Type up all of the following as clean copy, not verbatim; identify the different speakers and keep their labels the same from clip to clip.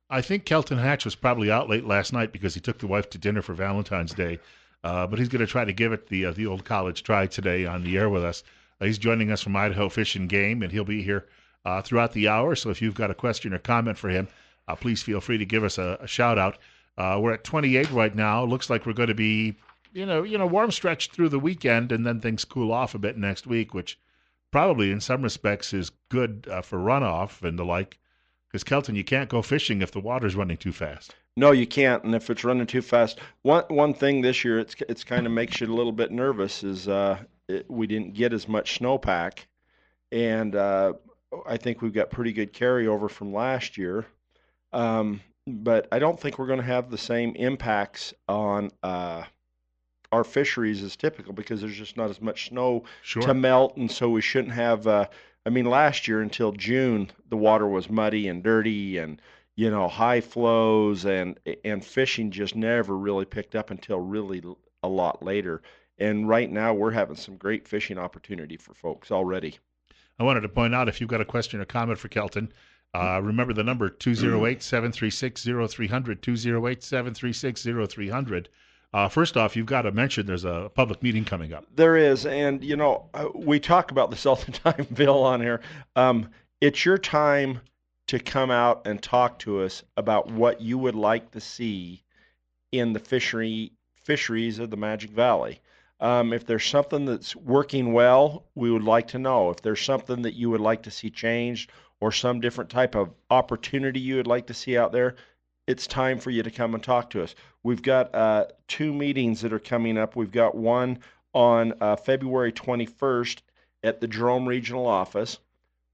Speaker 1: I think Kelton Hatch was probably out late last night because he took the wife to dinner for Valentine's Day. But he's going to try to give it the old college try today on the air with us. He's joining us from Idaho Fish and Game, and he'll be here throughout the hour. So if you've got a question or comment for him, please feel free to give us a shout out. We're at 28 right now. Looks like we're going to be, warm stretch through the weekend, and then things cool off a bit next week, which probably in some respects is good for runoff and the like. Because Kelton, you can't go fishing if the water's running too fast.
Speaker 2: No, you can't. And if it's running too fast, one thing this year it's kind of makes you a little bit nervous is we didn't get as much snowpack, and I think we've got pretty good carryover from last year. But I don't think we're going to have the same impacts on our fisheries as typical because there's just not as much snow to
Speaker 1: Sure.
Speaker 2: melt, and so we shouldn't have. I mean, last year until June, the water was muddy and dirty, and high flows, and fishing just never really picked up until really a lot later. And right now, we're having some great fishing opportunity for folks already.
Speaker 1: I wanted to point out if you've got a question or comment for Kelton, remember the number 208 736 0300, 208 736 0300. First off, you've got to mention there's a public meeting coming up.
Speaker 2: There is, and we talk about this all the time, Bill, on here. It's your time to come out and talk to us about what you would like to see in the fisheries of the Magic Valley. If there's something that's working well, we would like to know. If there's something that you would like to see changed or some different type of opportunity you would like to see out there, it's time for you to come and talk to us. We've got two meetings that are coming up. We've got one on February 21st at the Jerome Regional Office.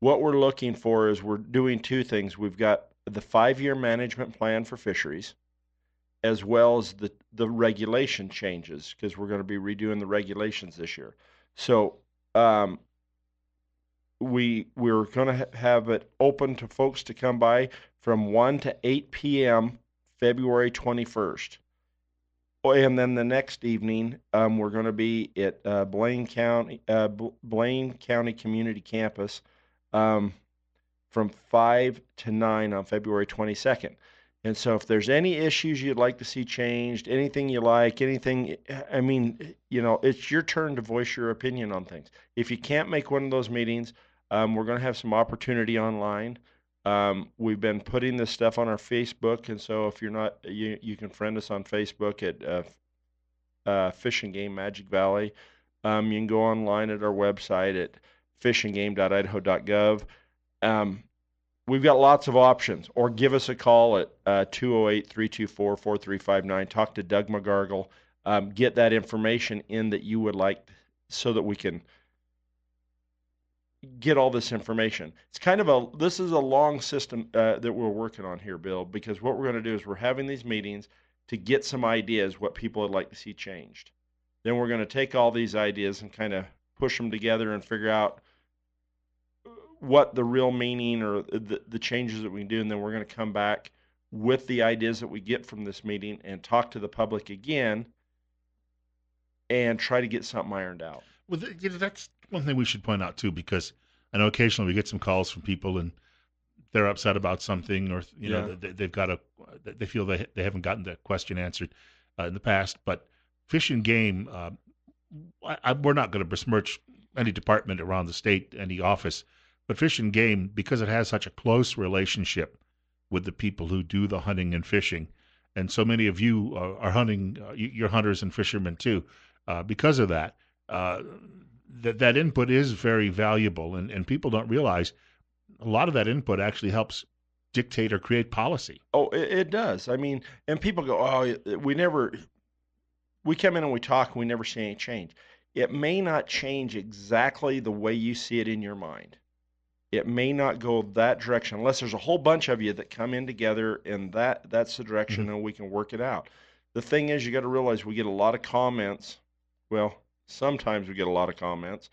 Speaker 2: What we're looking for is we're doing two things. We've got the 5-year management plan for fisheries, as well as the regulation changes, because we're going to be redoing the regulations this year. So we're going to have it open to folks to come by from 1 to 8 p.m. February 21st. And then the next evening, we're going to be at Blaine County Community Campus from 5 to 9 on February 22nd. And so if there's any issues you'd like to see changed, anything you like, anything, I mean, it's your turn to voice your opinion on things. If you can't make one of those meetings, we're going to have some opportunity online. We've been putting this stuff on our Facebook, and so if you're not, you can friend us on Facebook at Fish and Game Magic Valley. You can go online at our website at fishandgame.idaho.gov. We've got lots of options, or give us a call at 208-324-4359. Talk to Doug McGargle. Get that information in that you would like so that we can get all this information. It's kind of this is a long system that we're working on here, Bill, because what we're going to do is we're having these meetings to get some ideas what people would like to see changed. Then we're going to take all these ideas and kind of push them together and figure out what the real meaning or the changes that we can do, and then we're going to come back with the ideas that we get from this meeting and talk to the public again and try to get something ironed out.
Speaker 1: Well, that's one thing we should point out too, because I know occasionally we get some calls from people and they're upset about something, or they've got they feel they haven't gotten the question answered in the past. But Fish and Game, we're not going to besmirch any department around the state, any office, but Fish and Game, because it has such a close relationship with the people who do the hunting and fishing, and so many of you are hunting, you're hunters and fishermen too. Because of that, that input is very valuable, and people don't realize a lot of that input actually helps dictate or create policy.
Speaker 2: Oh, it does. I mean, and people go, oh, we come in and we talk and we never see any change. It may not change exactly the way you see it in your mind. It may not go that direction unless there's a whole bunch of you that come in together and that's the direction and we can work it out. The thing is, you got to realize we get a lot of comments. Well, sometimes we get a lot of comments.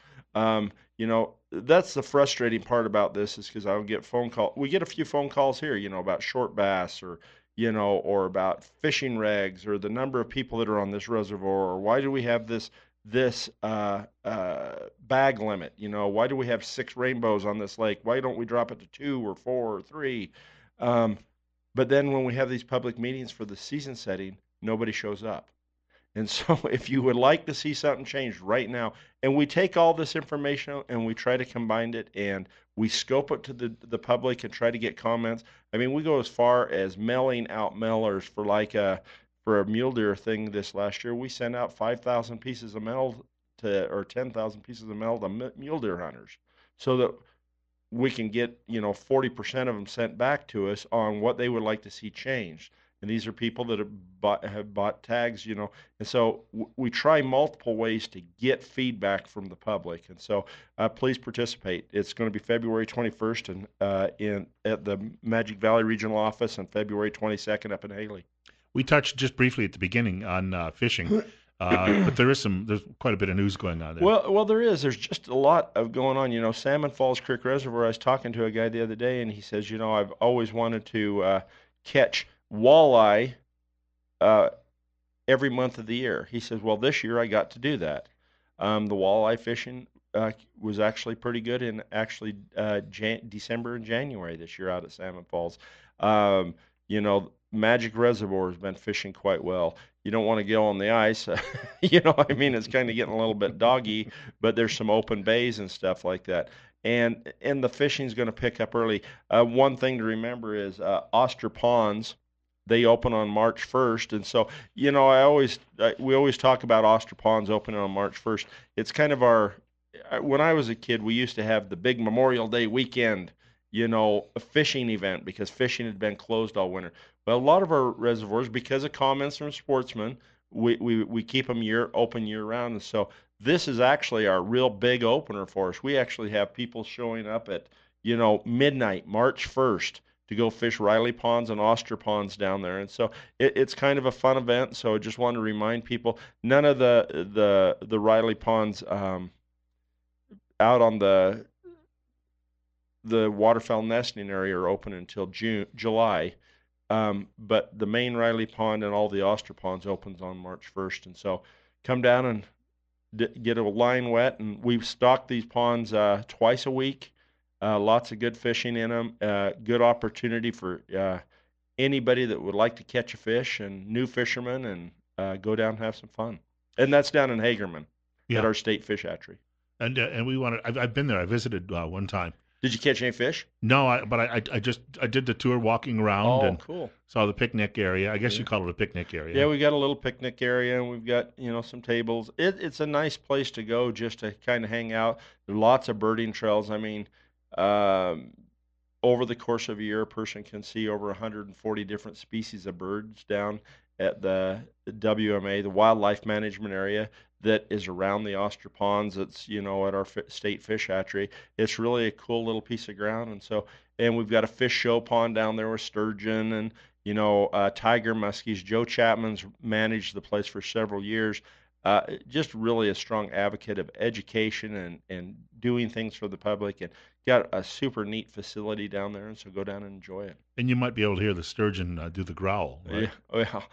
Speaker 2: That's the frustrating part about this is because I'll get phone call. We get a few phone calls here, about short bass or about fishing regs or the number of people that are on this reservoir, or why do we have this bag limit? Why do we have 6 rainbows on this lake? Why don't we drop it to 2 or 4 or 3? But then when we have these public meetings for the season setting, nobody shows up. And so if you would like to see something changed right now, and we take all this information and we try to combine it and we scope it to the public and try to get comments. I mean, we go as far as mailing out mailers for like a mule deer thing this last year. We sent out 5,000 pieces of mail to or 10,000 pieces of mail to mule deer hunters so that we can get 40% of them sent back to us on what they would like to see changed. And these are people that have bought tags, and so we try multiple ways to get feedback from the public. And so please participate. It's going to be February 21st and in at the Magic Valley Regional Office, and February 22nd up in Haley.
Speaker 1: We touched just briefly at the beginning on fishing, but there's quite a bit of news going on there.
Speaker 2: Well, there is. There's just a lot of going on. Salmon Falls Creek Reservoir. I was talking to a guy the other day, and he says, I've always wanted to catch walleye every month of the year. He says, well, this year I got to do that. The walleye fishing was actually pretty good in actually December and January this year out at Salmon Falls. Magic Reservoir has been fishing quite well. You don't want to go on the ice. It's kind of getting a little bit doggy, but there's some open bays and stuff like that. And the fishing's going to pick up early. One thing to remember is Oster Ponds, they open on March 1st. And so, we always talk about Oster Ponds opening on March 1st. It's kind of when I was a kid, we used to have the big Memorial Day weekend, a fishing event because fishing had been closed all winter. Well, a lot of our reservoirs, because of comments from sportsmen, we keep them open year round. And so this is actually our real big opener for us. We actually have people showing up at, midnight, March 1st to go fish Riley Ponds and Oster Ponds down there. And so it's kind of a fun event. So I just want to remind people, none of the Riley Ponds out on the waterfowl nesting area are open until July. But the main Riley Pond and all the Oster Ponds opens on March 1st. And so come down and get a line wet. And we've stocked these ponds twice a week. Lots of good fishing in them. Good opportunity for anybody that would like to catch a fish and new fishermen and go down and have some fun. And that's down in Hagerman at our state fish hatchery.
Speaker 1: And we wanted. I've been there. I visited one time.
Speaker 2: Did you catch any fish?
Speaker 1: No, but I did the tour walking around and
Speaker 2: cool.
Speaker 1: Saw the picnic area. I guess you call it a picnic area.
Speaker 2: Yeah, we got a little picnic area and we've got, some tables. It's a nice place to go just to kind of hang out. There are lots of birding trails. I mean, over the course of a year, a person can see over 140 different species of birds down at the WMA, the Wildlife Management Area that is around the Oster Ponds. It's, at our state fish hatchery. It's really a cool little piece of ground. And we've got a fish show pond down there with sturgeon and, tiger muskies. Joe Chapman's managed the place for several years. Just really a strong advocate of education and doing things for the public, and got a super neat facility down there, and so go down and enjoy it.
Speaker 1: And you might be able to hear the sturgeon do the growl, right?
Speaker 2: Yeah, well,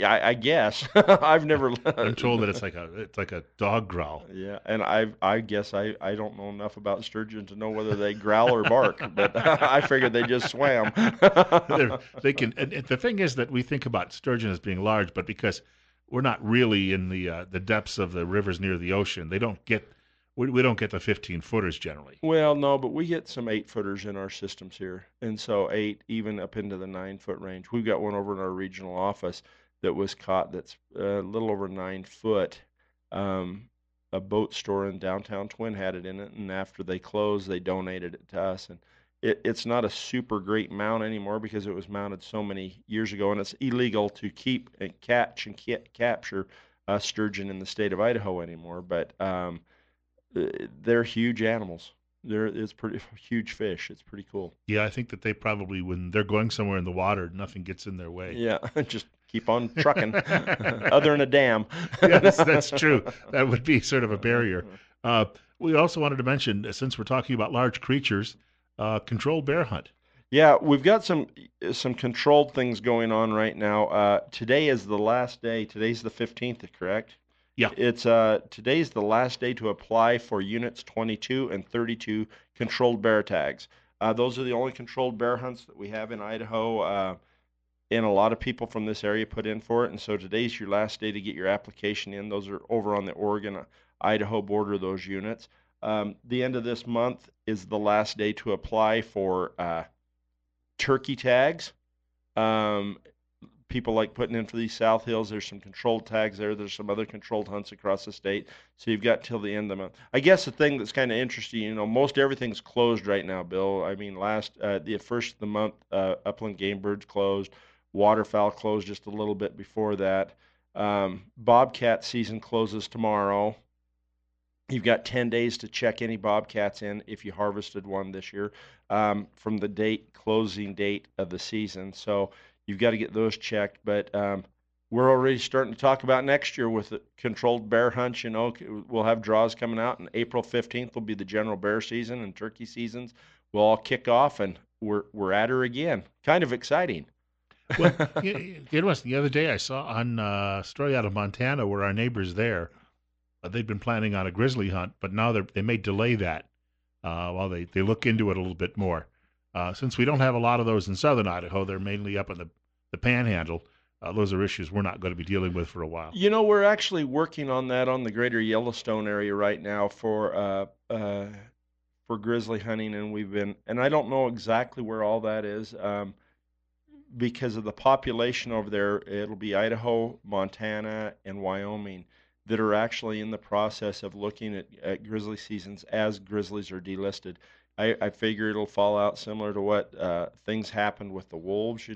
Speaker 2: I guess I've never.
Speaker 1: I'm told that it's like a dog growl.
Speaker 2: Yeah, and I guess I don't know enough about sturgeon to know whether they growl or bark, but I figured they just swam.
Speaker 1: They can. And the thing is that we think about sturgeon as being large, but because we're not really in the depths of the rivers near the ocean, we don't get the 15-footers generally.
Speaker 2: Well, no, but we get some 8-footers in our systems here, and so 8 even up into the 9-foot range. We've got one over in our regional office that was caught that's a little over 9 foot. A boat store in downtown Twin had it in it, and after they closed, they donated it to us. And it's not a super great mount anymore because it was mounted so many years ago, and it's illegal to keep and catch and capture sturgeon in the state of Idaho anymore. But they're huge animals. It's pretty huge fish. It's pretty cool.
Speaker 1: Yeah, I think that they probably, when they're going somewhere in the water, nothing gets in their way.
Speaker 2: Yeah, just keep on trucking, other than a dam.
Speaker 1: Yes, that's true. That would be sort of a barrier. We also wanted to mention, since we're talking about large creatures, controlled bear hunt.
Speaker 2: Yeah, we've got some controlled things going on right now. Today is the last day. Today's the 15th, correct?
Speaker 1: Yeah.
Speaker 2: It's today's the last day to apply for units 22 and 32 controlled bear tags. Those are the only controlled bear hunts that we have in Idaho. and a lot of people from this area put in for it. And so today's your last day to get your application in. Those are over on the Oregon-Idaho border, those units. The end of this month is the last day to apply for turkey tags. Um, People like putting in for these South Hills. There's some controlled tags there. There's some other controlled hunts across the state. So you've got till the end of the month. I guess the thing that's kind of interesting, most everything's closed right now, Bill. I mean, the first of the month, upland game birds closed, waterfowl closed just a little bit before that. Bobcat season closes tomorrow. You've got 10 days to check any bobcats in if you harvested one this year from the closing date of the season. So you've got to get those checked. But we're already starting to talk about next year with the controlled bear hunts. We'll have draws coming out, and April 15th will be the general bear season, and turkey seasons will all kick off, and we're at her again. Kind of exciting.
Speaker 1: Well, interesting. The other day I saw on a story out of Montana where our neighbors there, they'd been planning on a grizzly hunt, but now they may delay that while they look into it a little bit more. Since we don't have a lot of those in southern Idaho, they're mainly up in the panhandle. Those are issues we're not going to be dealing with for a while.
Speaker 2: We're actually working on that on the greater Yellowstone area right now for grizzly hunting, and I don't know exactly where all that is because of the population over there. It'll be Idaho, Montana, and Wyoming that are actually in the process of looking at grizzly seasons as grizzlies are delisted. I figure it'll fall out similar to what things happened with the wolves.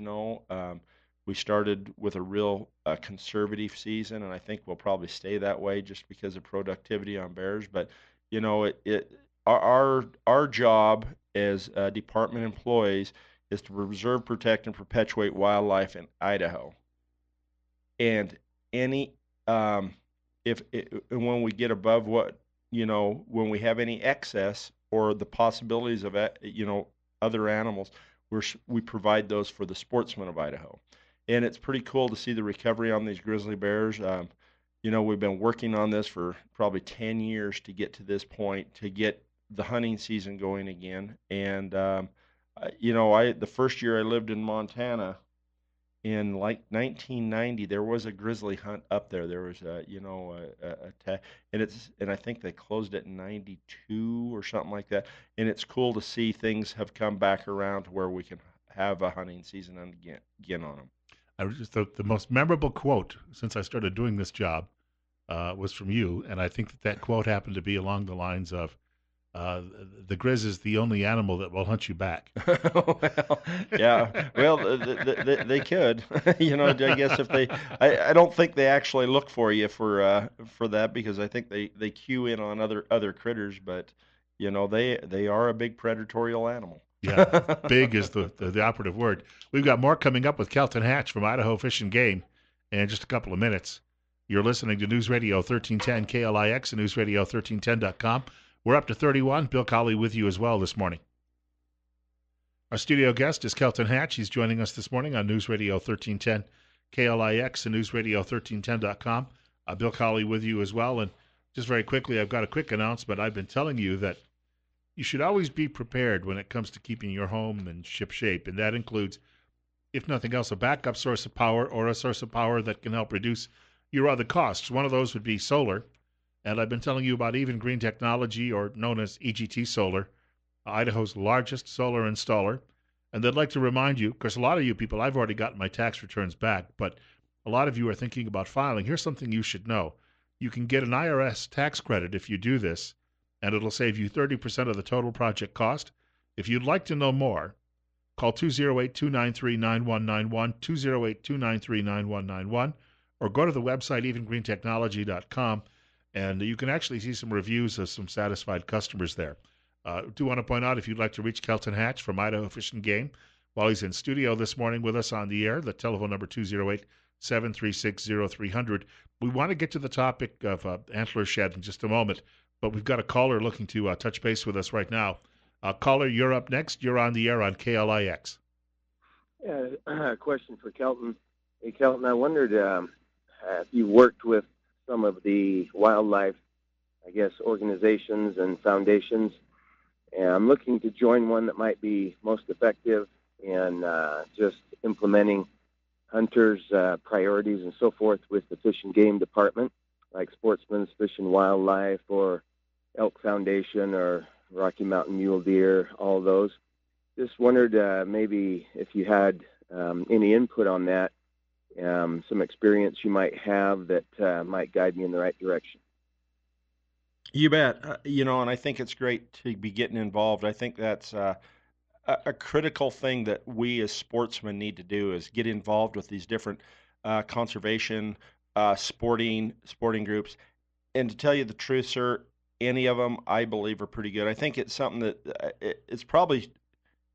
Speaker 2: We started with a real conservative season, and I think we'll probably stay that way just because of productivity on bears. But our job as department employees is to preserve, protect, and perpetuate wildlife in Idaho. And any when we get above when we have any excess or the possibilities of other animals, we provide those for the sportsmen of Idaho. And it's pretty cool to see the recovery on these grizzly bears. We've been working on this for probably 10 years to get to this point, to get the hunting season going again. And the first year I lived in Montana, in like 1990, there was a grizzly hunt up there. There was and I think they closed it in 92 or something like that. And it's cool to see things have come back around to where we can have a hunting season again on them.
Speaker 1: The most memorable quote since I started doing this job was from you, and I think that quote happened to be along the lines of, the grizz is the only animal that will hunt you back.
Speaker 2: Well, yeah. Well, they could. I guess if I don't think they actually look for you for that, because I think they cue in on other critters, but they are a big predatorial animal.
Speaker 1: Yeah, big is the operative word. We've got more coming up with Kelton Hatch from Idaho Fish and Game in just a couple of minutes. You're listening to News Radio 1310 KLIX and newsradio1310.com. We're up to 31. Bill Colley with you as well this morning. Our studio guest is Kelton Hatch. He's joining us this morning on News Radio 1310 KLIX and newsradio1310.com. Bill Colley with you as well. And just very quickly, I've got a quick announcement. I've been telling you that you should always be prepared when it comes to keeping your home in ship shape, and that includes, if nothing else, a backup source of power or a source of power that can help reduce your other costs. One of those would be solar. And I've been telling you about Even Green Technology, or known as EGT Solar, Idaho's largest solar installer. And they'd like to remind you, because a lot of you people, I've already gotten my tax returns back, but a lot of you are thinking about filing. Here's something you should know. You can get an IRS tax credit if you do this, and it'll save you 30% of the total project cost. If you'd like to know more, call 208-293-9191, 208-293-9191, or go to the website evengreentechnology.com. And you can actually see some reviews of some satisfied customers there. Do want to point out, if you'd like to reach Kelton Hatch from Idaho Fish and Game while he's in studio this morning with us on the air, the telephone number 208-736-0300. We want to get to the topic of antler shed in just a moment, but we've got a caller looking to touch base with us right now. Caller, you're up next. You're on the air on KLIX.
Speaker 3: Yeah, a question for Kelton. Hey, Kelton, I wondered if you worked with some of the wildlife, organizations and foundations. And I'm looking to join one that might be most effective in just implementing hunters' priorities and so forth with the Fish and Game Department, like Sportsman's Fish and Wildlife or Elk Foundation or Rocky Mountain Mule Deer, all those. Just wondered maybe if you had any input on that, some experience you might have that might guide me in the right direction.
Speaker 2: You bet. And I think it's great to be getting involved. I think that's a critical thing that we as sportsmen need to do is get involved with these different conservation, sporting groups. And to tell you the truth, sir, any of them I believe are pretty good. I think it's something that it's probably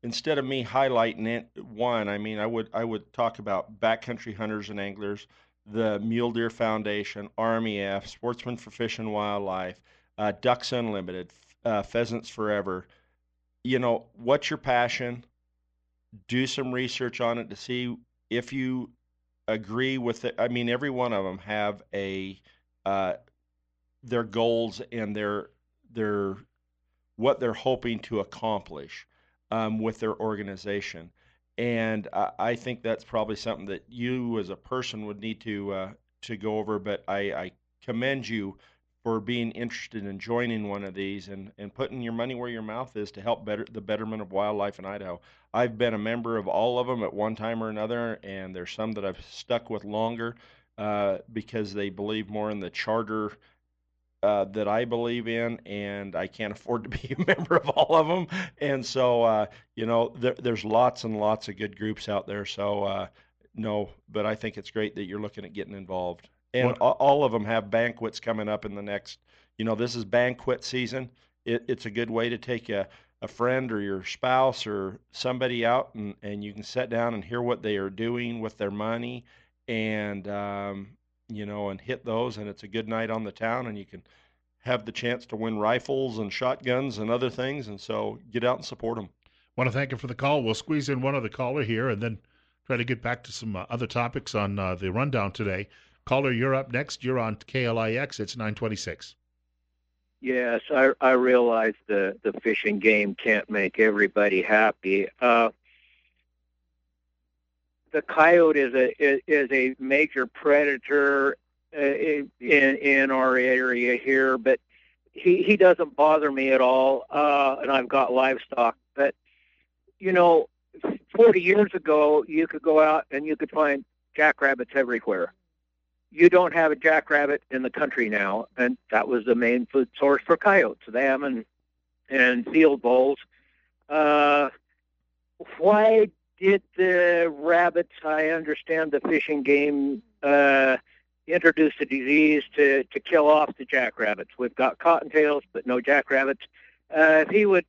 Speaker 2: instead of me highlighting it one, I mean I would talk about backcountry hunters and anglers, the Mule Deer Foundation, RMEF, Sportsmen for Fish and Wildlife, Ducks Unlimited, Pheasants Forever. What's your passion? Do some research on it to see if you agree with it. I mean, every one of them have uh, their goals and their what they're hoping to accomplish with their organization. And I think that's probably something that you as a person would need to go over. But I commend you for being interested in joining one of these and putting your money where your mouth is to help the betterment of wildlife in Idaho. I've been a member of all of them at one time or another, and there's some that I've stuck with longer because they believe more in the charter that I believe in, and I can't afford to be a member of all of them. And so, there's lots and lots of good groups out there. So, no, but I think it's great that you're looking at getting involved. And
Speaker 1: What
Speaker 2: all of them have banquets coming up in the next, this is banquet season. It's a good way to take a friend or your spouse or somebody out, and you can sit down and hear what they are doing with their money and, and hit those. And it's a good night on the town, and you can have the chance to win rifles and shotguns and other things. And so get out and support them.
Speaker 1: Want to thank you for the call. We'll squeeze in one other caller here and then try to get back to some other topics on the rundown today. Caller, you're up next. You're on KLIX. It's 926.
Speaker 4: Yes, I realize the fishing game can't make everybody happy. The coyote is a major predator in our area here, but he doesn't bother me at all, and I've got livestock. But 40 years ago, you could go out and you could find jackrabbits everywhere. You don't have a jackrabbit in the country now, and that was the main food source for coyotes, them and field voles. Why did the rabbits, I understand the fishing game, introduce a disease to kill off the jackrabbits? We've got cottontails, but no jackrabbits. If he would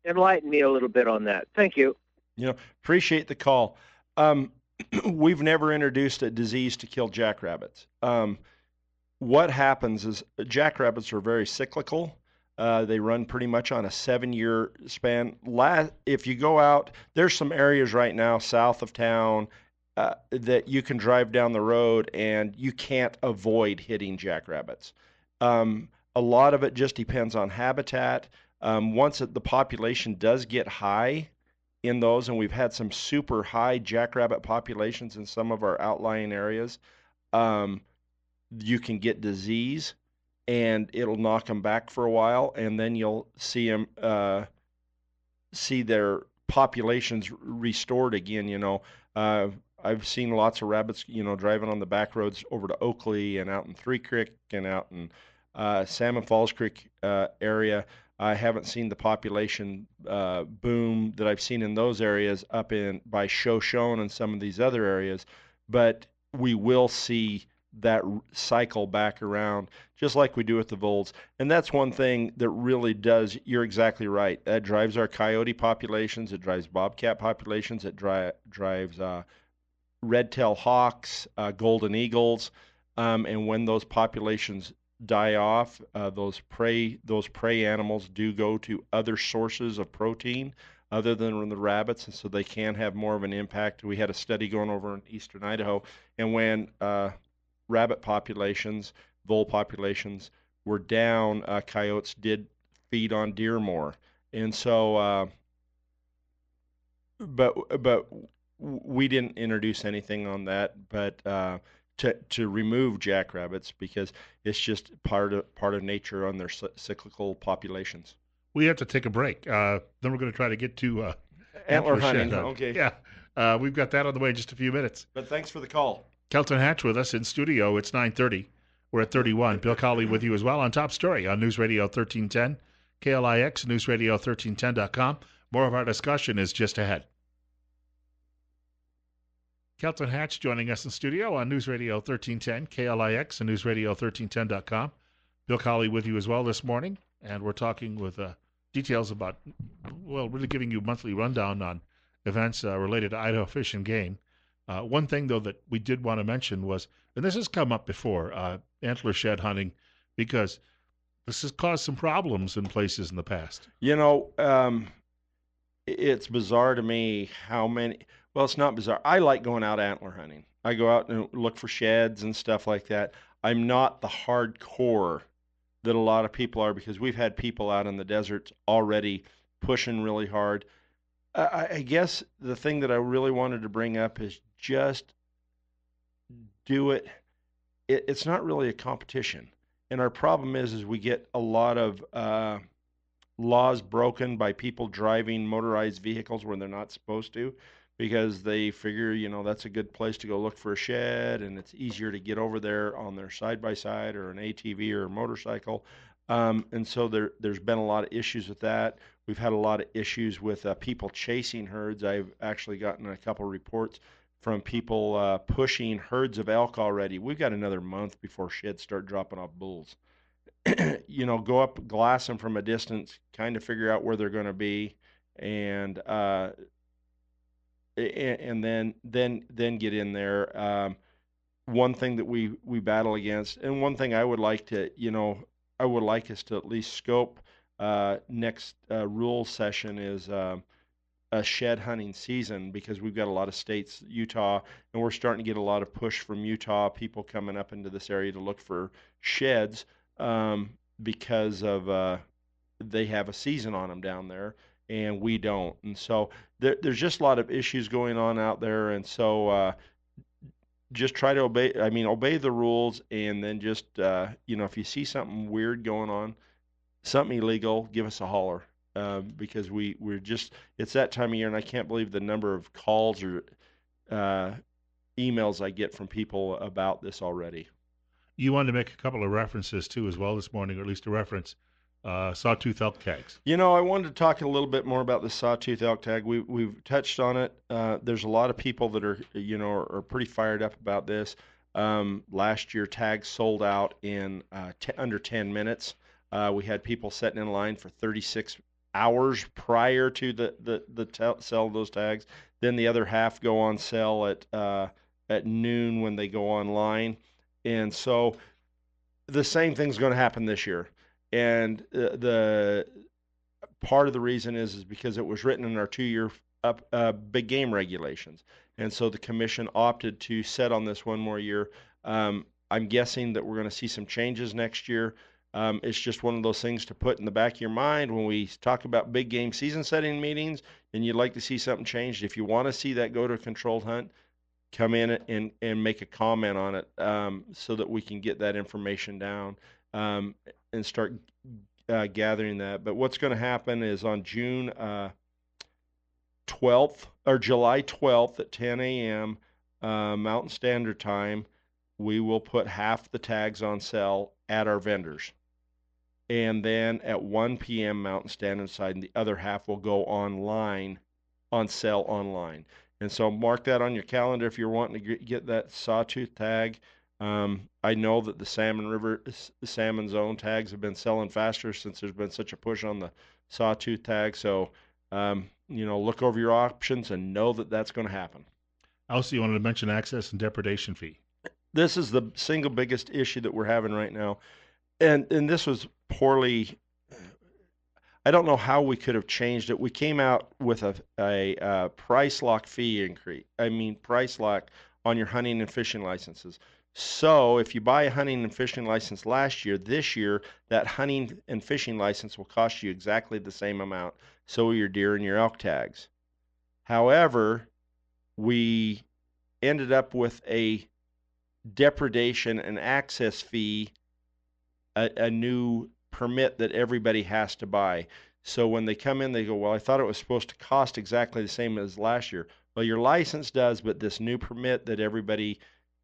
Speaker 4: enlighten me a little bit on that. Thank you.
Speaker 2: Appreciate the call. We've never introduced a disease to kill jackrabbits. What happens is jackrabbits are very cyclical. They run pretty much on a 7-year span. If you go out, there's some areas right now south of town that you can drive down the road and you can't avoid hitting jackrabbits. A lot of it just depends on habitat. Once the population does get high in those, and we've had some super high jackrabbit populations in some of our outlying areas, you can get disease and it'll knock them back for a while, and then you'll see them see their populations restored again. I've seen lots of rabbits driving on the back roads over to Oakley and out in Three Creek and out in Salmon Falls Creek area. I haven't seen the population boom that I've seen in those areas up in by Shoshone and some of these other areas, but we will see that cycle back around just like we do with the voles. And that's one thing that really does, you're exactly right, that drives our coyote populations, it drives bobcat populations, it drives red-tailed hawks, golden eagles, and when those populations die off, those prey animals do go to other sources of protein other than the rabbits, and so they can have more of an impact. We had a study going over in eastern Idaho, and when rabbit populations, vole populations were down, coyotes did feed on deer more. And so, but we didn't introduce anything on that, but to remove jackrabbits because it's just part of nature on their cyclical populations.
Speaker 1: We have to take a break. Then we're going to try to get to
Speaker 2: Antler
Speaker 1: antler shed
Speaker 2: hunting,
Speaker 1: hunting.
Speaker 2: okay.
Speaker 1: Yeah, we've got that on the way in just a few minutes.
Speaker 2: But thanks for the call.
Speaker 1: Kelton Hatch with us in studio. It's 9:30. We're at 31. Bill Colley with you as well on Top Story on News Radio 1310, KLIX, newsradio1310.com. More of our discussion is just ahead. Kelton Hatch joining us in studio on News Radio 1310, KLIX, and newsradio1310.com. Bill Colley with you as well this morning, and we're talking with details about, well, really giving you a monthly rundown on events related to Idaho Fish and Game. One thing, though, that we did want to mention was, and this has come up before, antler shed hunting, because this has caused some problems in places in the past.
Speaker 2: It's bizarre to me how many. Well, it's not bizarre. I like going out antler hunting. I go out and look for sheds and stuff like that. I'm not the hardcore that a lot of people are because we've had people out in the deserts already pushing really hard. I guess the thing that I really wanted to bring up is just do it. It's not really a competition. And our problem is we get a lot of laws broken by people driving motorized vehicles when they're not supposed to because they figure, that's a good place to go look for a shed and it's easier to get over there on their side-by-side or an ATV or a motorcycle. And so there's been a lot of issues with that. We've had a lot of issues with people chasing herds. I've actually gotten a couple reports from people pushing herds of elk already. We've got another month before sheds start dropping off bulls. Go up, glass them from a distance, kind of figure out where they're going to be, and then get in there. One thing that we battle against, and one thing I would like to, I would like us to at least scope next rule session is a shed hunting season because we've got a lot of states, Utah, and we're starting to get a lot of push from Utah, people coming up into this area to look for sheds because of they have a season on them down there and we don't. And so there's just a lot of issues going on out there. And so just try to obey the rules. And then just, if you see something weird going on, something illegal, give us a holler. Because we're just, it's that time of year, and I can't believe the number of calls or emails I get from people about this already.
Speaker 1: You wanted to make a couple of references, too, as well this morning, or at least a reference, sawtooth elk tags.
Speaker 2: I wanted to talk a little bit more about the sawtooth elk tag. We've touched on it. There's a lot of people that are pretty fired up about this. Last year, tags sold out in under 10 minutes. We had people sitting in line for 36 hours prior to the sell of those tags. Then the other half go on sale at noon when they go online. And so the same thing's going to happen this year. And the part of the reason is because it was written in our 2-year big game regulations. And so the commission opted to set on this one more year. I'm guessing that we're going to see some changes next year. It's just one of those things to put in the back of your mind when we talk about big game season setting meetings and you'd like to see something changed. If you want to see that go to a controlled hunt, come in and make a comment on it so that we can get that information down and start gathering that. But what's going to happen is on June 12th or July 12th at 10 a.m. Mountain Standard Time, we will put half the tags on sale at our vendors. And then at 1 p.m. Mountain Standard Time, the other half will go online, on sale online. And so mark that on your calendar if you're wanting to get that sawtooth tag. I know that the Salmon Zone tags have been selling faster since there's been such a push on the sawtooth tag. So, look over your options and know that that's going to happen.
Speaker 1: Also, you wanted to mention access and depredation fee.
Speaker 2: This is the single biggest issue that we're having right now. And this was poorly, I don't know how we could have changed it. We came out with a price lock fee increase. Price lock on your hunting and fishing licenses. So if you buy a hunting and fishing license last year, this year, that hunting and fishing license will cost you exactly the same amount. So will your deer and your elk tags. However, we ended up with a depredation and access fee, a new permit that everybody has to buy. So when they come in, they go, well, I thought it was supposed to cost exactly the same as last year. Well, your license does, but this new permit that everybody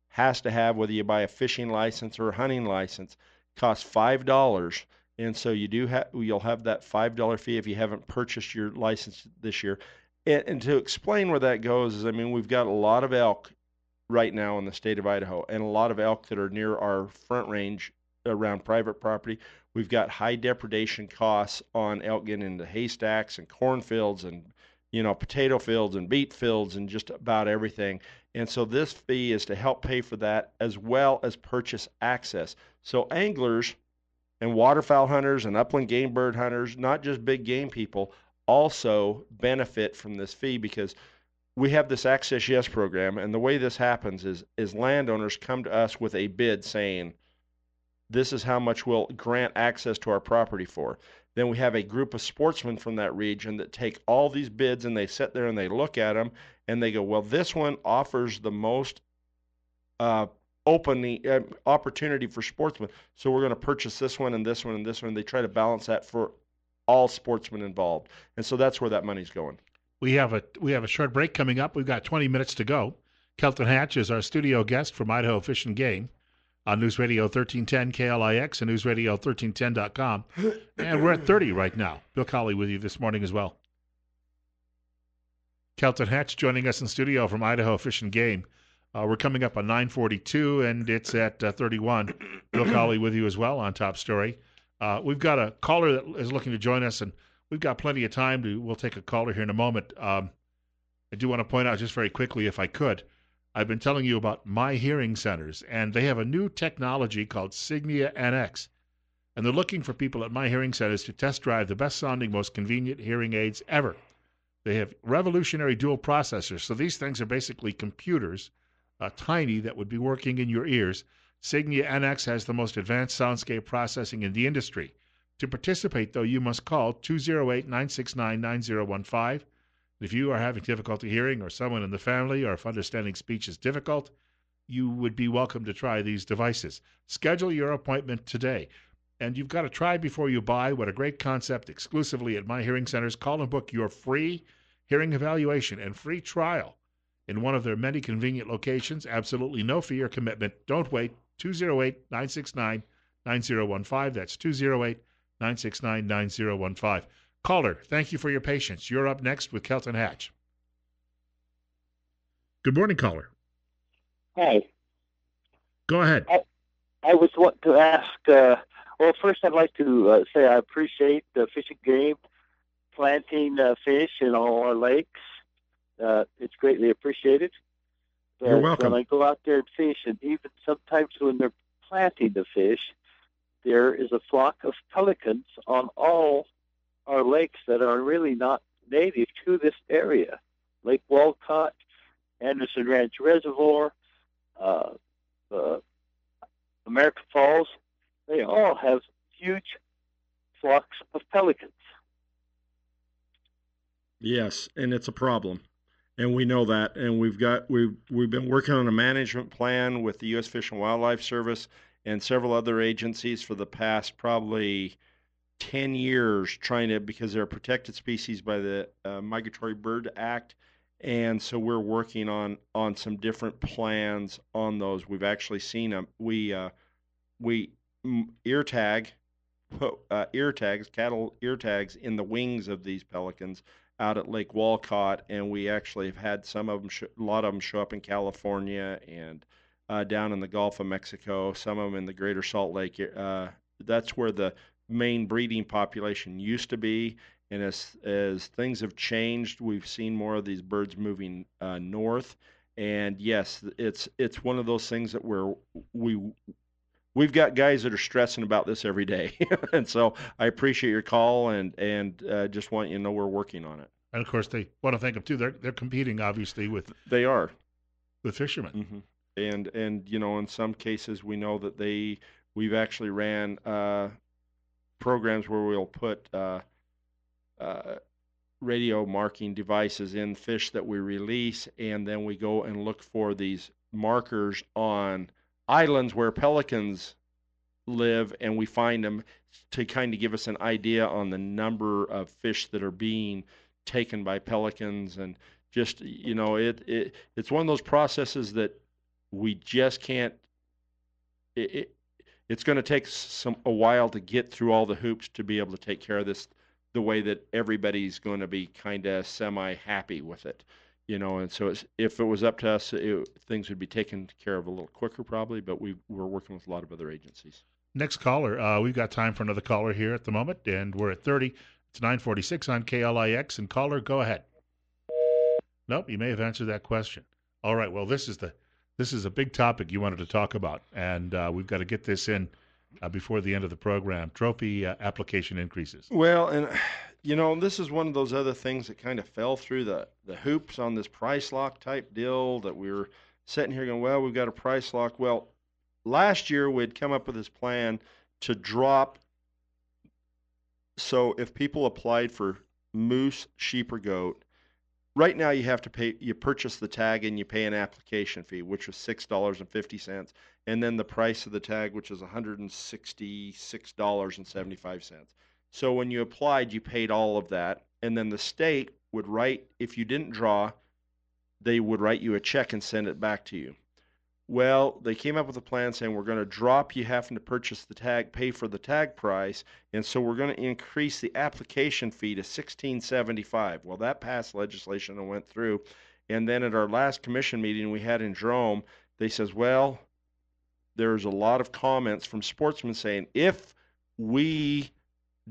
Speaker 2: has to have, whether you buy a fishing license or a hunting license, costs $5. And so you'll have that $5 fee if you haven't purchased your license this year. And to explain where that goes is, I mean, we've got a lot of elk right now in the state of Idaho, and a lot of elk that are near our front range around private property. We've got high depredation costs on elk getting into haystacks and cornfields and potato fields and beet fields and just about everything. And so this fee is to help pay for that as well as purchase access. So anglers and waterfowl hunters and upland game bird hunters, not just big game people, also benefit from this fee because we have this Access Yes program, and the way this happens is landowners come to us with a bid saying, this is how much we'll grant access to our property for. Then we have a group of sportsmen from that region that take all these bids and they sit there and they look at them and they go, well, this one offers the most opportunity for sportsmen, so we're going to purchase this one and this one and this one. They try to balance that for all sportsmen involved, and so that's where that money's going.
Speaker 1: We have a short break coming up. We've got 20 minutes to go. Kelton Hatch is our studio guest from Idaho Fish and Game on News Radio 1310 KLIX and newsradio1310.com. And we're at 30 right now. Bill Colley with you this morning as well. Kelton Hatch joining us in studio from Idaho Fish and Game. We're coming up on 9:42, and it's at 31. Bill Colley with you as well on Top Story. We've got a caller that is looking to join us, and we've got plenty of time. We'll take a caller here in a moment. I do want to point out just very quickly, if I could, I've been telling you about My Hearing Centers, and they have a new technology called Signia NX. And they're looking for people at My Hearing Centers to test drive the best-sounding, most convenient hearing aids ever. They have revolutionary dual processors, so these things are basically computers, tiny, that would be working in your ears. Signia NX has the most advanced soundscape processing in the industry. To participate, though, you must call 208-969-9015. If you are having difficulty hearing, or someone in the family, or if understanding speech is difficult, you would be welcome to try these devices. Schedule your appointment today. And you've got to try before you buy. What a great concept, exclusively at My Hearing Centers. Call and book your free hearing evaluation and free trial in one of their many convenient locations. Absolutely no fee or commitment. Don't wait. 208-969-9015. That's 208-969-9015. Caller, thank you for your patience. You're up next with Kelton Hatch. Good morning, caller.
Speaker 4: Hi.
Speaker 1: Go ahead.
Speaker 4: I was wanting to ask, well, first I'd like to say I appreciate the Fish and Game planting fish in all our lakes. It's greatly appreciated.
Speaker 2: You're welcome.
Speaker 4: When I go out there and fish, and even sometimes when they're planting the fish, there is a flock of pelicans on all our lakes that are really not native to this area. Lake Walcott, Anderson Ranch Reservoir, American Falls, they all have huge flocks of pelicans.
Speaker 2: Yes, and it's a problem. And we know that, and we've been working on a management plan with the U.S. Fish and Wildlife Service and several other agencies for the past probably 10 years, because they're a protected species by the Migratory Bird Act, and so we're working on some different plans on those. We've actually seen them. We ear tags, cattle ear tags in the wings of these pelicans out at Lake Walcott, and we actually have had a lot of them show up in California and down in the Gulf of Mexico, some of them in the Greater Salt Lake. That's where the main breeding population used to be, and as things have changed, we've seen more of these birds moving north. And yes, it's one of those things that we've got guys that are stressing about this every day. And so I appreciate your call, and just want you to know we're working on it.
Speaker 1: And of course, they want to thank them too. They're competing, obviously, with fishermen.
Speaker 2: Mm-hmm. And in some cases, we know that we've actually ran programs where we'll put radio marking devices in fish that we release, and then we go and look for these markers on islands where pelicans live, and we find them to kind of give us an idea on the number of fish that are being taken by pelicans. And just, it's one of those processes that we just can't it's going to take a while to get through all the hoops to be able to take care of this the way that everybody's going to be kind of semi happy with it. And so if it was up to us, things would be taken care of a little quicker probably, but we're working with a lot of other agencies.
Speaker 1: Next caller. We've got time for another caller here at the moment, and we're at 30. It's 9:46 on KLIX, and caller, go ahead. Nope, you may have answered that question. All right, well, this is a big topic you wanted to talk about, and we've got to get this in before the end of the program. Trophy application increases.
Speaker 2: Well, and this is one of those other things that kind of fell through the hoops on this price lock type deal that we were sitting here going, well, we've got a price lock. Well, last year we'd come up with this plan to drop. So if people applied for moose, sheep, or goat, right now you have to pay, you purchase the tag and you pay an application fee, which was $6.50, and then the price of the tag, which is $166.75. So when you applied, you paid all of that, and then the state would write, if you didn't draw, they would write you a check and send it back to you. Well, they came up with a plan saying we're going to drop you having to purchase the tag, pay for the tag price, and so we're going to increase the application fee to $16.75. Well, that passed legislation and went through, and then at our last commission meeting we had in Jerome, they says, well, there's a lot of comments from sportsmen saying if we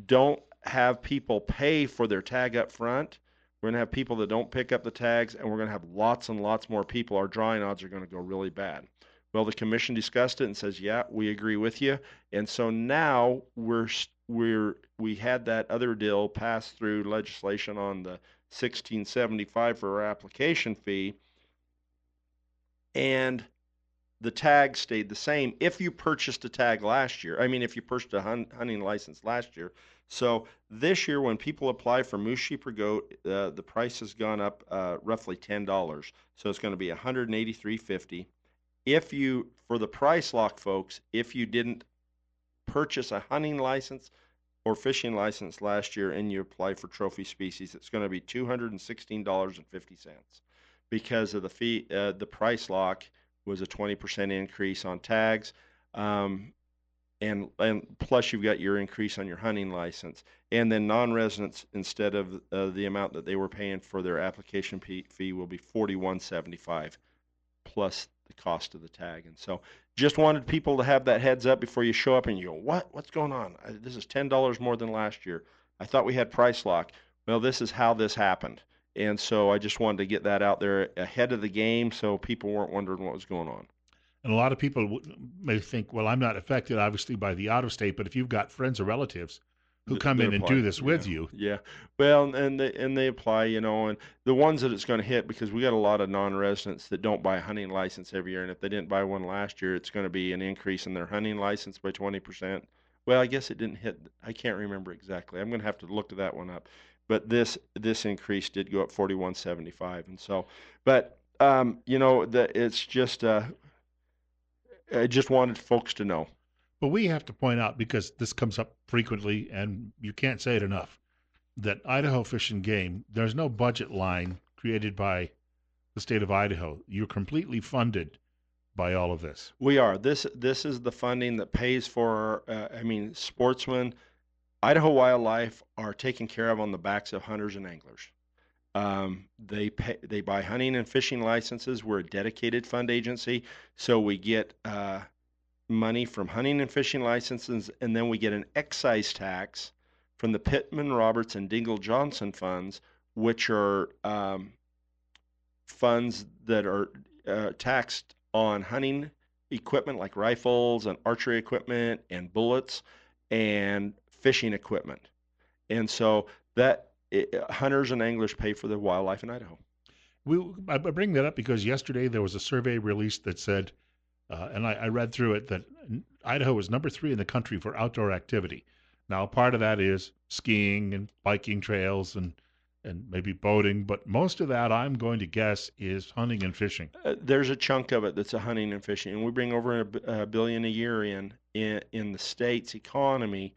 Speaker 2: don't have people pay for their tag up front, we're going to have people that don't pick up the tags, and we're going to have lots and lots more people. Our drawing odds are going to go really bad. Well, the commission discussed it and says, yeah, we agree with you. And so now we had that other deal pass through legislation on the $16.75 for our application fee, and the tag stayed the same if you purchased a tag last year. I mean, if you purchased a hunting license last year. So this year, when people apply for moose, sheep, or goat, the price has gone up roughly $10. So it's going to be $183.50. If you, for the price lock, folks, if you didn't purchase a hunting license or fishing license last year and you apply for trophy species, it's going to be $216.50 because of the fee. The price lock was a 20% increase on tags. And plus you've got your increase on your hunting license, and then non-residents, instead of the amount that they were paying for their application fee, will be $41.75 plus the cost of the tag. And so just wanted people to have that heads up before you show up and you go, what's going on? This is $10 more than last year. I thought we had price lock. Well, this is how this happened. And so I just wanted to get that out there ahead of the game so people weren't wondering what was going on.
Speaker 1: And a lot of people may think, well, I'm not affected, obviously, by the out-of-state, but if you've got friends or relatives who come in and do this with you.
Speaker 2: Yeah. Well, and they apply, and the ones that it's going to hit, because we got a lot of non-residents that don't buy a hunting license every year, and if they didn't buy one last year, it's going to be an increase in their hunting license by 20%. Well, I guess it didn't hit. I can't remember exactly. I'm going to have to look that one up. But this increase did go up $41.75, and so, but it's just. I just wanted folks to know.
Speaker 1: But we have to point out, because this comes up frequently, and you can't say it enough, that Idaho Fish and Game, there's no budget line created by the state of Idaho. You're completely funded by all of this.
Speaker 2: We are. This is the funding that pays for, sportsmen. Idaho Wildlife are taken care of on the backs of hunters and anglers. They buy hunting and fishing licenses. We're a dedicated fund agency, so we get money from hunting and fishing licenses, and then we get an excise tax from the Pittman Roberts and Dingle Johnson funds, which are funds that are taxed on hunting equipment like rifles and archery equipment and bullets and fishing equipment. And so hunters and anglers pay for the wildlife in Idaho.
Speaker 1: I bring that up because yesterday there was a survey released that said, and I read through it, that Idaho is number 3 in the country for outdoor activity. Now, part of that is skiing and biking trails and and maybe boating, but most of that, I'm going to guess, is hunting and fishing.
Speaker 2: There's a chunk of it that's a hunting and fishing, and we bring over a billion a year in the state's economy.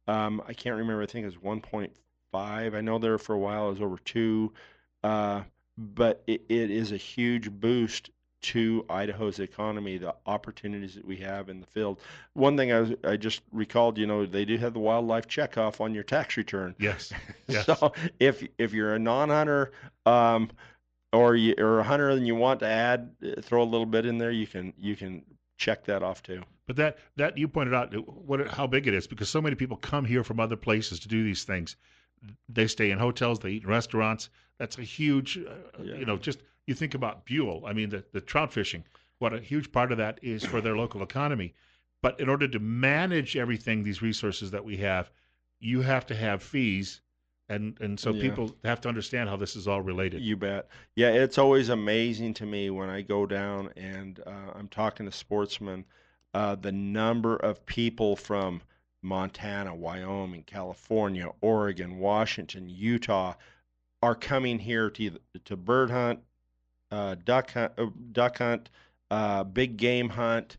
Speaker 2: I can't remember. I think it was 1.5. I know there for a while it was over 2, uh, but it is a huge boost to Idaho's economy, the opportunities that we have in the field. One thing I just recalled, they do have the wildlife checkoff on your tax return.
Speaker 1: Yes. Yes.
Speaker 2: So if you're a non-hunter, or a hunter and you want to add, throw a little bit in there, you can check that off too.
Speaker 1: But that you pointed out how big it is, because so many people come here from other places to do these things. They stay in hotels, they eat in restaurants. That's a huge, just you think about Buell. I mean, the trout fishing, what a huge part of that is for their local economy. But in order to manage everything, these resources that we have, you have to have fees. And so people have to understand how this is all related.
Speaker 2: You bet. Yeah, it's always amazing to me when I go down and I'm talking to sportsmen, the number of people from Montana, Wyoming, California, Oregon, Washington, Utah are coming here to bird hunt, duck hunt, big game hunt,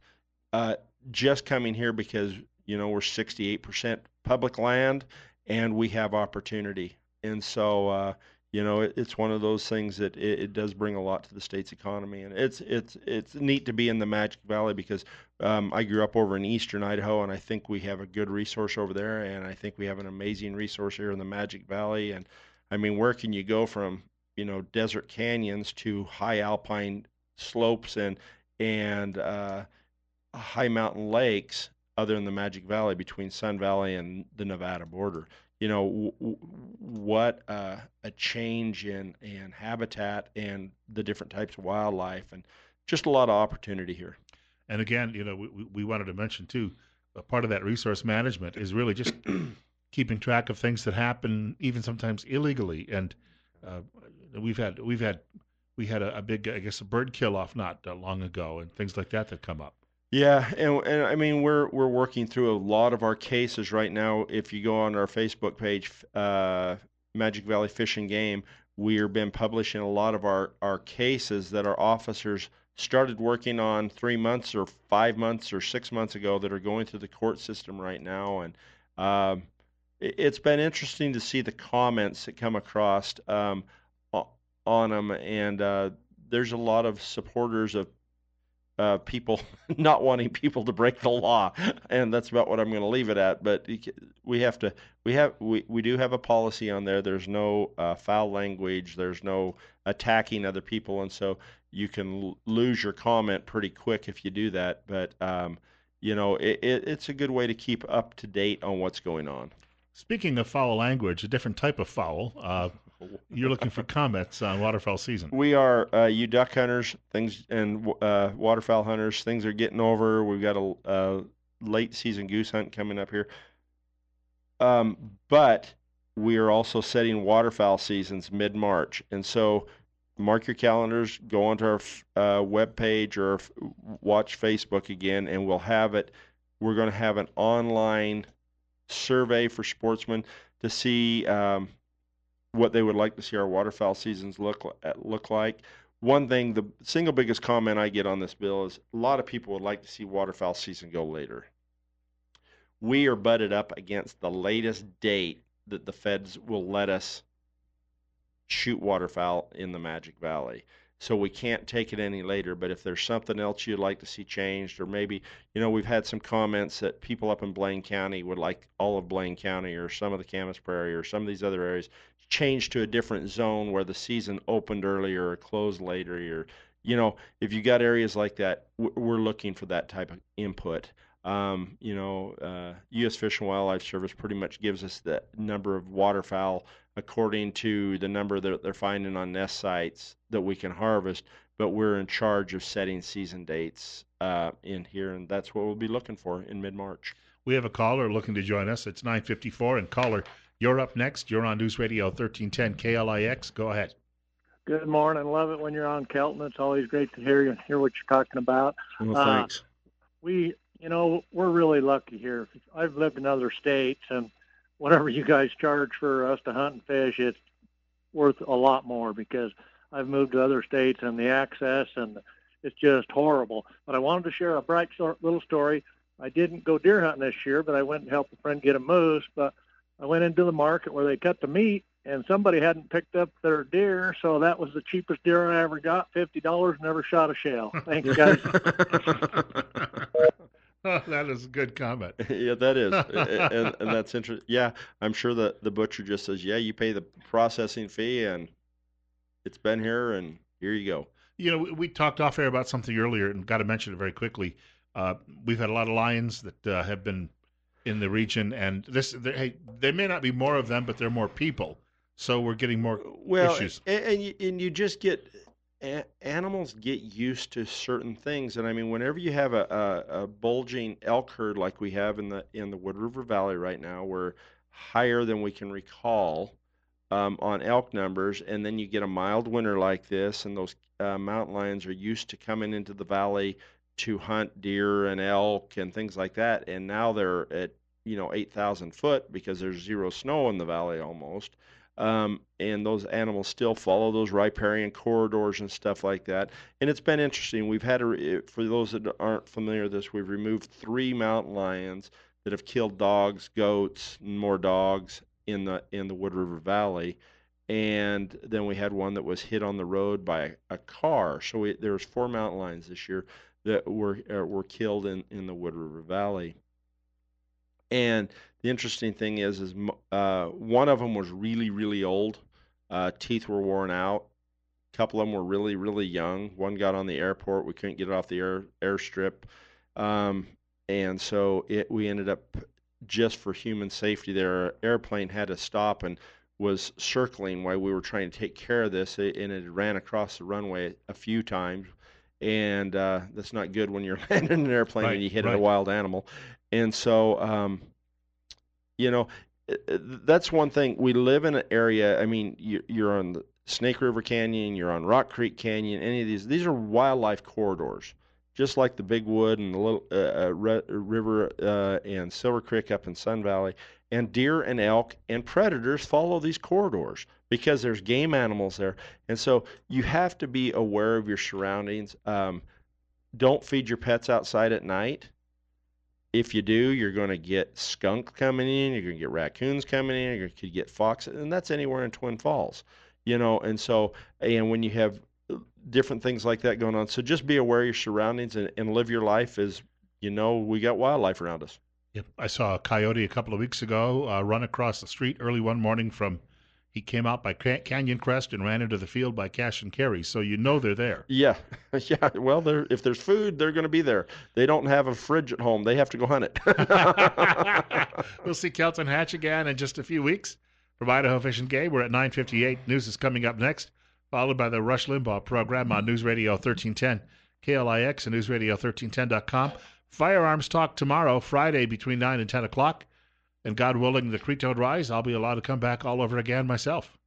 Speaker 2: just coming here because we're 68% public land and we have opportunity. And so it's one of those things that it does bring a lot to the state's economy, and it's neat to be in the Magic Valley because I grew up over in eastern Idaho, and I think we have a good resource over there, and I think we have an amazing resource here in the Magic Valley. And I mean, where can you go from desert canyons to high alpine slopes and high mountain lakes other than the Magic Valley between Sun Valley and the Nevada border? What a change in habitat and the different types of wildlife, and just a lot of opportunity here.
Speaker 1: And again, we wanted to mention too, a part of that resource management is really just keeping track of things that happen, even sometimes illegally. And we had a big, I guess, a bird kill off not long ago, and things like that come up.
Speaker 2: Yeah, and I mean we're working through a lot of our cases right now. If you go on our Facebook page, Magic Valley Fish and Game, we've been publishing a lot of our cases that our officers started working on 3 months or 5 months or 6 months ago that are going through the court system right now. And it's been interesting to see the comments that come across on them, and there's a lot of supporters of people not wanting people to break the law, and that's about what I'm going to leave it at. But we do have a policy on there. There's no foul language. There's no attacking other people, and so you can lose your comment pretty quick if you do that. But it's a good way to keep up to date on what's going on.
Speaker 1: Speaking of foul language, a different type of foul. You're looking for comments on waterfowl season.
Speaker 2: We are, you duck hunters, and waterfowl hunters. Things are getting over. We've got a late season goose hunt coming up here. But we are also setting waterfowl seasons mid-March, and so mark your calendars. Go onto our web page or watch Facebook again, and we'll have it. We're going to have an online survey for sportsmen to see what they would like to see our waterfowl seasons look like. One thing, the single biggest comment I get on this bill is a lot of people would like to see waterfowl season go later. We are butted up against the latest date that the feds will let us shoot waterfowl in the Magic Valley. So we can't take it any later, but if there's something else you'd like to see changed, or maybe, we've had some comments that people up in Blaine County would like all of Blaine County or some of the Camas Prairie or some of these other areas changed to a different zone where the season opened earlier or closed later. Or, if you got areas like that, we're looking for that type of input. U.S. Fish and Wildlife Service pretty much gives us the number of waterfowl according to the number that they're finding on nest sites that we can harvest, but we're in charge of setting season dates in here, and that's what we'll be looking for in mid-March.
Speaker 1: We have a caller looking to join us. It's 9:54, and caller, you're up next. You're on News Radio 1310 KLIX. Go ahead.
Speaker 4: Good morning. Love it when you're on, Kelton. It's always great to hear what you're talking about.
Speaker 2: Well, thanks.
Speaker 4: We're really lucky here. I've lived in other states, and whatever you guys charge for us to hunt and fish,
Speaker 5: worth a lot more because I've moved to other states and the access and it's just horrible. But I wanted to share a bright little story. I didn't go deer hunting this year, but I went and helped a friend get a moose. But I went into the market where they cut the meat, and somebody hadn't picked up their deer, so that was the cheapest deer I ever got, $50, never shot a shell. Thanks, guys.
Speaker 1: Oh, that is a good comment.
Speaker 2: Yeah, that is, and that's interesting. Yeah, I'm sure that the butcher just says, "Yeah, you pay the processing fee, and it's been here, and here you go."
Speaker 1: You know, we talked off air about something earlier, and got to mention it very quickly. We've had a lot of lions that have been in the region, and hey, there may not be more of them, but there are more people, so we're getting more issues.
Speaker 2: And you just get animals get used to certain things, and I mean, whenever you have a bulging elk herd like we have in the Wood River Valley right now, we're higher than we can recall on elk numbers, and then you get a mild winter like this, and those mountain lions are used to coming into the valley to hunt deer and elk and things like that, and now they're at 8,000 foot because there's zero snow in the valley almost. And those animals still follow those riparian corridors and stuff like that. And it's been interesting. We've had, for those that aren't familiar with this, we've removed 3 mountain lions that have killed dogs, goats, and more dogs in the Wood River Valley. And then we had one that was hit on the road by a car. So there was 4 mountain lions this year that were killed in the Wood River Valley. And the interesting thing is one of them was really, really old. Teeth were worn out. A couple of them were really, really young. One got on the airport. We couldn't get it off the airstrip. And so we ended up, just for human safety, their airplane had to stop and was circling while we were trying to take care of this. And it ran across the runway a few times. And that's not good when you're landing an airplane and you hit a wild animal. And so, that's one thing. We live in an area, I mean, you're on the Snake River Canyon, you're on Rock Creek Canyon, any of these are wildlife corridors, just like the Big Wood and the Little River and Silver Creek up in Sun Valley. And deer and elk and predators follow these corridors because there's game animals there. And so you have to be aware of your surroundings. Don't feed your pets outside at night. If you do, you're going to get skunk coming in, you're going to get raccoons coming in, you're going to get fox, and that's anywhere in Twin Falls, and so, and when you have different things like that going on, so just be aware of your surroundings and live your life as, we got wildlife around us.
Speaker 1: Yep. I saw a coyote a couple of weeks ago run across the street early one morning he came out by Canyon Crest and ran into the field by Cash and Carry, so they're there.
Speaker 2: Yeah, yeah. Well, if there's food, they're going to be there. They don't have a fridge at home. They have to go hunt it.
Speaker 1: We'll see Kelton Hatch again in just a few weeks. From Idaho Fish and Game, we're at 9:58. News is coming up next, followed by the Rush Limbaugh program on News Radio 1310, KLIX, and NewsRadio1310.com. Firearms Talk tomorrow, Friday, between 9 and 10 o'clock. And God willing, the creek don't rise, I'll be allowed to come back all over again myself.